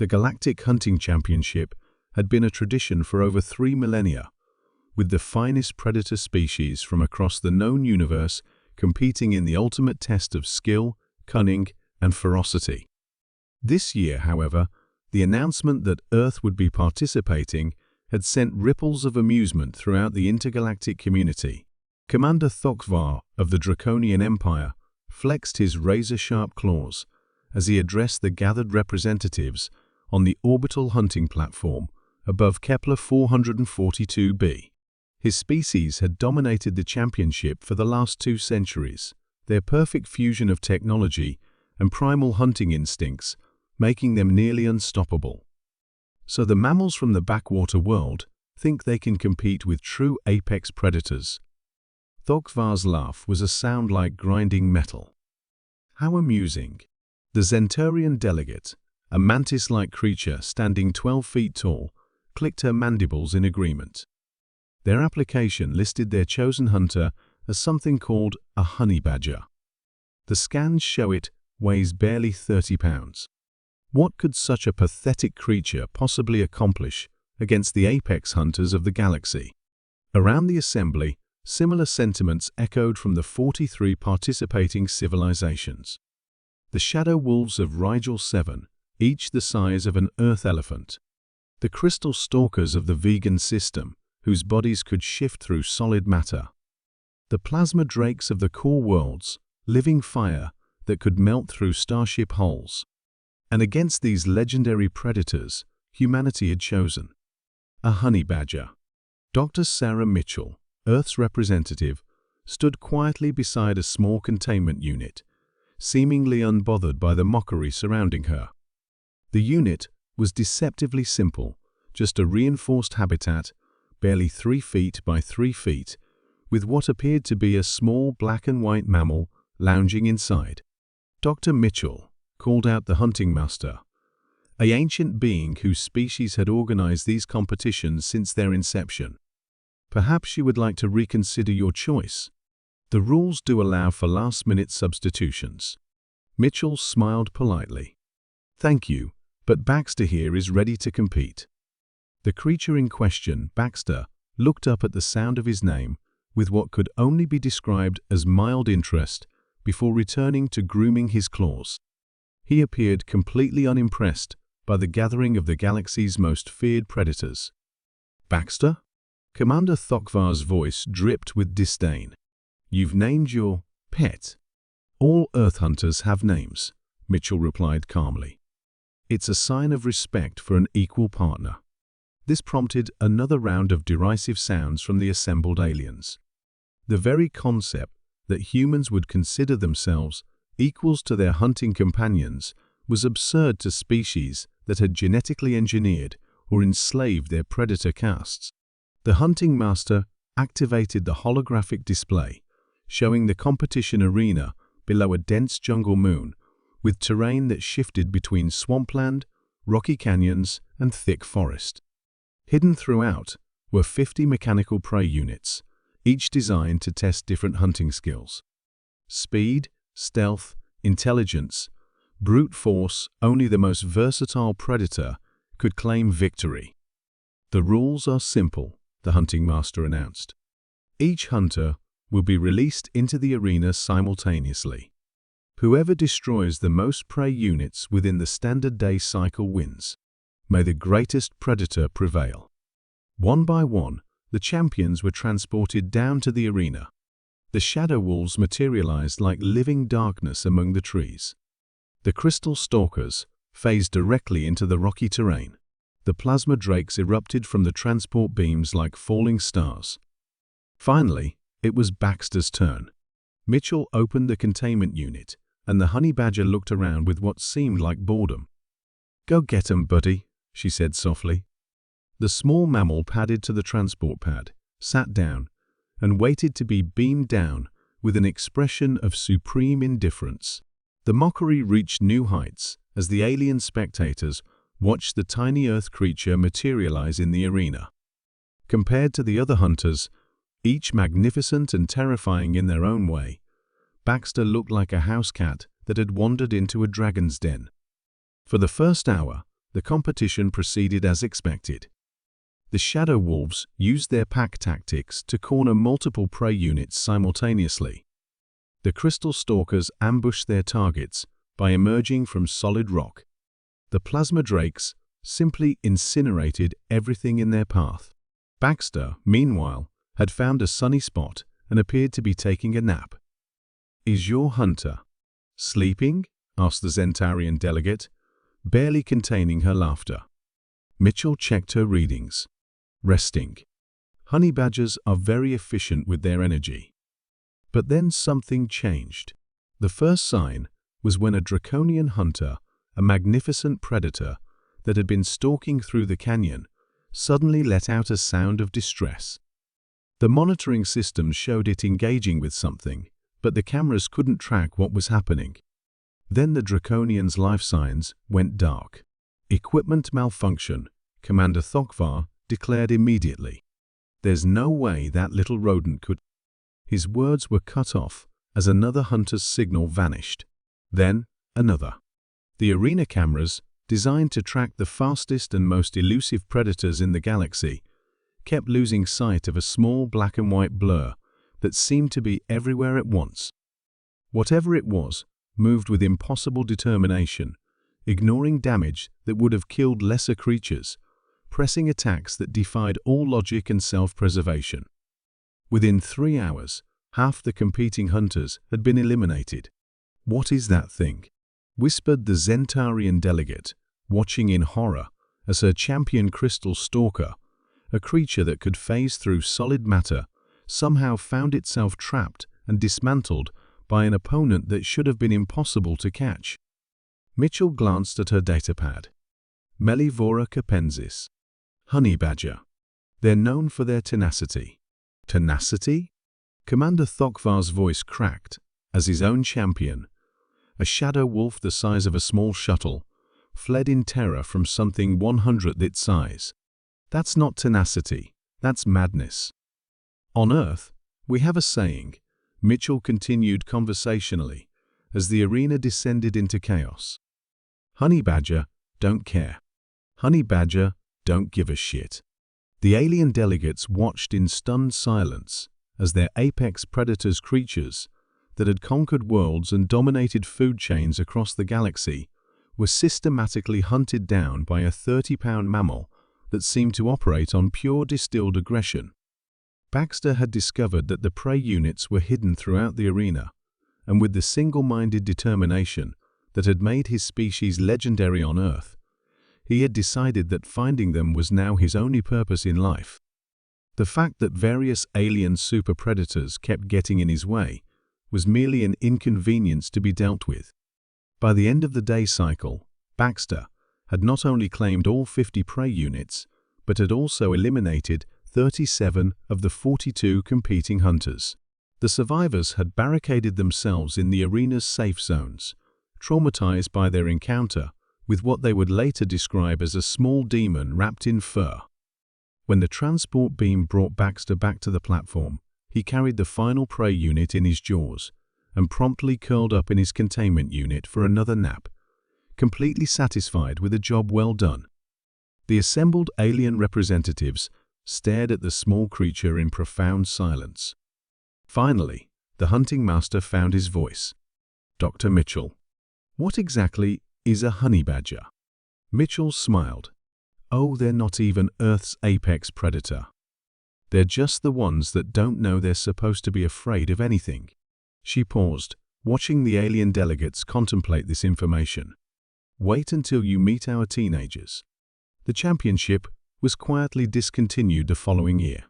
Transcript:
The Galactic Hunting Championship had been a tradition for over 3 millennia, with the finest predator species from across the known universe competing in the ultimate test of skill, cunning, and ferocity. This year, however, the announcement that Earth would be participating had sent ripples of amusement throughout the intergalactic community. Commander Thokvar of the Draconian Empire flexed his razor-sharp claws as he addressed the gathered representatives on the orbital hunting platform above Kepler 442b. His species had dominated the championship for the last 2 centuries, their perfect fusion of technology and primal hunting instincts making them nearly unstoppable. So the mammals from the backwater world think they can compete with true apex predators. Thokvar's laugh was a sound like grinding metal. How amusing. The Zenturian delegate, a mantis-like creature standing 12 feet tall, clicked her mandibles in agreement. Their application listed their chosen hunter as something called a honey badger. The scans show it weighs barely 30 pounds. What could such a pathetic creature possibly accomplish against the apex hunters of the galaxy? Around the assembly, similar sentiments echoed from the 43 participating civilizations. The shadow wolves of Rigel 7, each the size of an earth elephant. The crystal stalkers of the vegan system, whose bodies could shift through solid matter. The plasma drakes of the core worlds, living fire that could melt through starship hulls. And against these legendary predators, humanity had chosen a honey badger. Dr. Sarah Mitchell, Earth's representative, stood quietly beside a small containment unit, seemingly unbothered by the mockery surrounding her. The unit was deceptively simple, just a reinforced habitat, barely 3 feet by 3 feet, with what appeared to be a small black and white mammal lounging inside. Dr. Mitchell called out the hunting master, an ancient being whose species had organized these competitions since their inception. Perhaps you would like to reconsider your choice. The rules do allow for last-minute substitutions. Mitchell smiled politely. Thank you, but Baxter here is ready to compete. The creature in question, Baxter, looked up at the sound of his name with what could only be described as mild interest before returning to grooming his claws. He appeared completely unimpressed by the gathering of the galaxy's most feared predators. Baxter? Commander Thokvar's voice dripped with disdain. You've named your pet. All Earth hunters have names, Mitchell replied calmly. It's a sign of respect for an equal partner. This prompted another round of derisive sounds from the assembled aliens. The very concept that humans would consider themselves equals to their hunting companions was absurd to species that had genetically engineered or enslaved their predator castes. The hunting master activated the holographic display, showing the competition arena below a dense jungle moon, with terrain that shifted between swampland, rocky canyons, and thick forest. Hidden throughout were 50 mechanical prey units, each designed to test different hunting skills. Speed, stealth, intelligence, brute force, only the most versatile predator could claim victory. The rules are simple, the hunting master announced. Each hunter will be released into the arena simultaneously. Whoever destroys the most prey units within the standard day cycle wins. May the greatest predator prevail. One by one, the champions were transported down to the arena. The shadow wolves materialized like living darkness among the trees. The crystal stalkers phased directly into the rocky terrain. The plasma drakes erupted from the transport beams like falling stars. Finally, it was Baxter's turn. Mitchell opened the containment unit, and the honey badger looked around with what seemed like boredom. Go get 'em, buddy, she said softly. The small mammal padded to the transport pad, sat down, and waited to be beamed down with an expression of supreme indifference. The mockery reached new heights as the alien spectators watched the tiny Earth creature materialize in the arena. Compared to the other hunters, each magnificent and terrifying in their own way, Baxter looked like a house cat that had wandered into a dragon's den. For the first hour, the competition proceeded as expected. The Shadow Wolves used their pack tactics to corner multiple prey units simultaneously. The Crystal Stalkers ambushed their targets by emerging from solid rock. The Plasma Drakes simply incinerated everything in their path. Baxter, meanwhile, had found a sunny spot and appeared to be taking a nap. "Is your hunter sleeping?" asked the Zentarian delegate, barely containing her laughter. Mitchell checked her readings. Resting. Honey badgers are very efficient with their energy. But then something changed. The first sign was when a draconian hunter, a magnificent predator that had been stalking through the canyon, suddenly let out a sound of distress. The monitoring systems showed it engaging with something, but the cameras couldn't track what was happening. Then the draconian's life signs went dark. "Equipment malfunction," Commander Thokvar declared immediately. "There's no way that little rodent could—" His words were cut off as another hunter's signal vanished. Then another. The arena cameras, designed to track the fastest and most elusive predators in the galaxy, kept losing sight of a small black and white blur that seemed to be everywhere at once. Whatever it was moved with impossible determination, ignoring damage that would have killed lesser creatures, pressing attacks that defied all logic and self-preservation. Within 3 hours, half the competing hunters had been eliminated. "What is that thing?" whispered the Zentarian delegate, watching in horror as her champion Crystal Stalker, a creature that could phase through solid matter, somehow found itself trapped and dismantled by an opponent that should have been impossible to catch. Mitchell glanced at her datapad. Mellivora capensis. Honey badger. They're known for their tenacity. Tenacity? Commander Thokvar's voice cracked as his own champion, a shadow wolf the size of a small shuttle, fled in terror from something 100th its size. "That's not tenacity, that's madness." "On Earth, we have a saying," Mitchell continued conversationally as the arena descended into chaos. "Honey badger don't care. Honey badger don't give a shit." The alien delegates watched in stunned silence as their apex predators creatures that had conquered worlds and dominated food chains across the galaxy were systematically hunted down by a 30-pound mammal that seemed to operate on pure distilled aggression. Baxter had discovered that the prey units were hidden throughout the arena, and with the single-minded determination that had made his species legendary on Earth, he had decided that finding them was now his only purpose in life. The fact that various alien super predators kept getting in his way was merely an inconvenience to be dealt with. By the end of the day cycle, Baxter had not only claimed all 50 prey units, but had also eliminated 37 of the 42 competing hunters. The survivors had barricaded themselves in the arena's safe zones, traumatized by their encounter with what they would later describe as a small demon wrapped in fur. When the transport beam brought Baxter back to the platform, he carried the final prey unit in his jaws and promptly curled up in his containment unit for another nap, completely satisfied with a job well done. The assembled alien representatives stared at the small creature in profound silence. Finally, the hunting master found his voice. "Dr. Mitchell, what exactly is a honey badger?" Mitchell smiled. "Oh, they're not even Earth's apex predator. They're just the ones that don't know they're supposed to be afraid of anything." She paused, watching the alien delegates contemplate this information. "Wait until you meet our teenagers." The championship was quietly discontinued the following year.